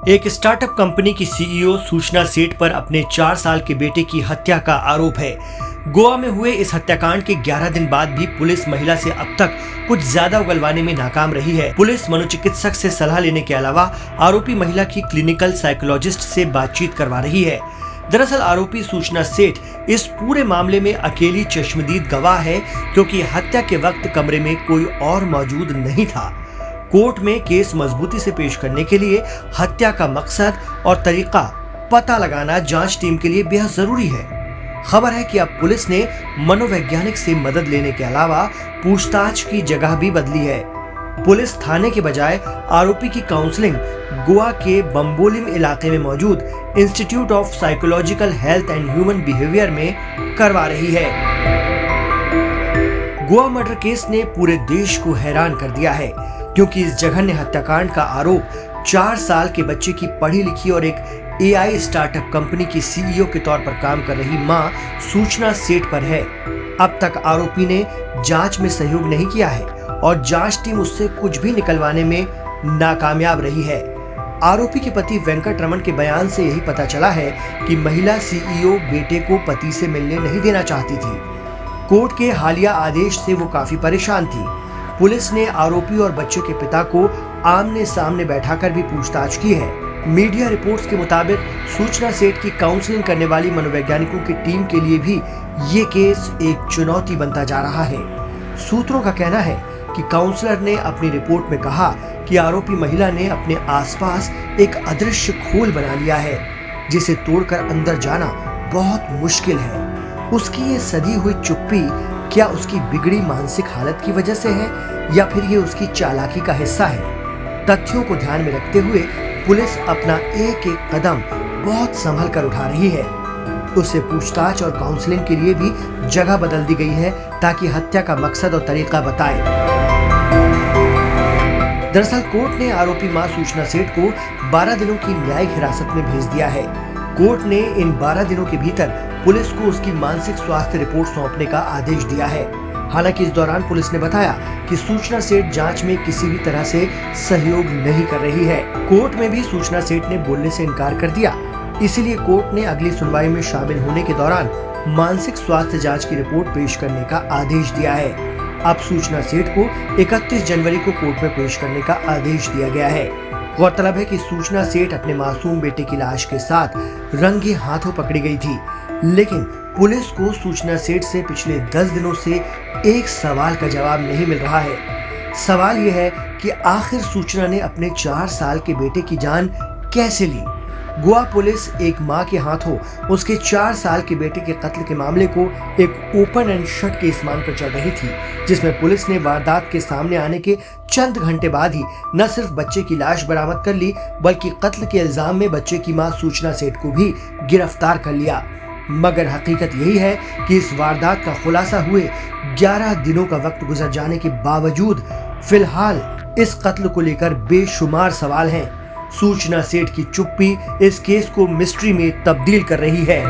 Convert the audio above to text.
एक startup company की CEO सूचना सेठ पर अपने 4 साल के बेटे की हत्या का आरोप है। गोवा में हुए इस हत्याकांड के 11 दिन बाद भी पुलिस महिला से अब तक कुछ ज्यादा उगलवाने में नाकाम रही है। पुलिस मनोचिकित्सक से सलाह लेने के अलावा आरोपी महिला की क्लिनिकल साइकोलॉजिस्ट से बातचीत करवा रही है। दरअसल आरोपी सूचना सेठ इस पूरे मामले में अकेली चश्मदीद गवाह है, क्योंकि हत्या के वक्त कमरे में कोई और मौजूद नहीं था। कोर्ट में केस मजबूती से पेश करने के लिए हत्या का मकसद और तरीका पता लगाना जांच टीम के लिए बेहद जरूरी है। खबर है कि अब पुलिस ने मनोवैज्ञानिक से मदद लेने के अलावा पूछताछ की जगह भी बदली है। पुलिस थाने के बजाय आरोपी की काउंसलिंग गोवा के बम्बोलिम इलाके में मौजूद institute of psychological health and human behaviour में करवा रही है। गोवा मर्डर केस ने पूरे देश को हैरान कर दिया है, क्योंकि इस जघन्य हत्याकांड का आरोप 4 साल के बच्चे की पढ़ी लिखी और एक एआई स्टार्टअप कंपनी की सीईओ के तौर पर काम कर रही मां सूचना सेठ पर है। अब तक आरोपी ने जांच में सहयोग नहीं किया है और जांच टीम उससे कुछ भी निकलवाने में नाकामयाब रही है। आरोपी के पति वेंकट रमन के बयान से यही पता चला है कि महिला सीईओ बेटे को पति से मिलने नहीं देना चाहती थी। कोर्ट के हालिया आदेश से वो काफी परेशान थी। पुलिस ने आरोपी और बच्चे के पिता को आमने सामने बैठाकर भी पूछताछ की है। मीडिया रिपोर्ट्स के मुताबिक सूचना सेठ की काउंसलिंग करने वाली मनोवैज्ञानिकों की टीम के लिए भी ये केस एक चुनौती बनता जा रहा है। सूत्रों का कहना है कि काउंसलर ने अपनी रिपोर्ट में कहा कि आरोपी महिला ने अपने आसपास एक अदृश्य खोल बना लिया है, जिसे तोड़कर अंदर जाना बहुत मुश्किल है। उसकी ये सधी हुई चुप्पी क्या उसकी बिगड़ी मानसिक हालत की वजह से है, या फिर ये उसकी चालाकी का हिस्सा है? तथ्यों को ध्यान में रखते हुए पुलिस अपना एक एक कदम बहुत संभल कर उठा रही है। उससे पूछताछ और काउंसलिंग के लिए भी जगह बदल दी गई है, ताकि हत्या का मकसद और तरीका बताए। दरअसल कोर्ट ने आरोपी मां सूचना सेठ को 12 दिनों की न्यायिक हिरासत में भेज दिया है। कोर्ट ने इन 12 दिनों के भीतर पुलिस को उसकी मानसिक स्वास्थ्य रिपोर्ट सौंपने का आदेश दिया है। हालांकि इस दौरान पुलिस ने बताया कि सूचना सेठ जांच में किसी भी तरह से सहयोग नहीं कर रही है। कोर्ट में भी सूचना सेठ ने बोलने से इनकार कर दिया। इसीलिए कोर्ट ने अगली सुनवाई में शामिल होने के दौरान मानसिक स्वास्थ्य जांच की रिपोर्ट पेश करने का आदेश दिया है। अब सूचना सेठ को 31 जनवरी को कोर्ट में पेश करने का आदेश दिया गया है। गौरतलब है कि सूचना सेठ अपने मासूम बेटे की लाश के साथ रंगे हाथों पकड़ी गई थी, लेकिन पुलिस को सूचना सेठ से पिछले 10 दिनों से एक सवाल का जवाब नहीं मिल रहा है। सवाल यह है कि आखिर सूचना ने अपने 4 साल के बेटे की जान कैसे ली। गोवा पुलिस एक मां के हाथों उसके 4 साल के बेटे के कत्ल के मामले को एक ओपन एंड शट केस मानकर चल रही थी, जिसमें पुलिस ने वारदात के सामने आने के चंद घंटे बाद ही न सिर्फ बच्चे की लाश बरामद कर ली, बल्कि कत्ल के इल्जाम में बच्चे की मां सूचना सेठ को भी गिरफ्तार कर लिया। मगर हकीकत यही है कि इस वारदात का खुलासा हुए 11 दिनों का वक्त गुजर जाने के बावजूद फिलहाल इस कत्ल को लेकर बेशुमार सवाल हैं। सूचना सेठ की चुप्पी इस केस को मिस्ट्री में तब्दील कर रही है।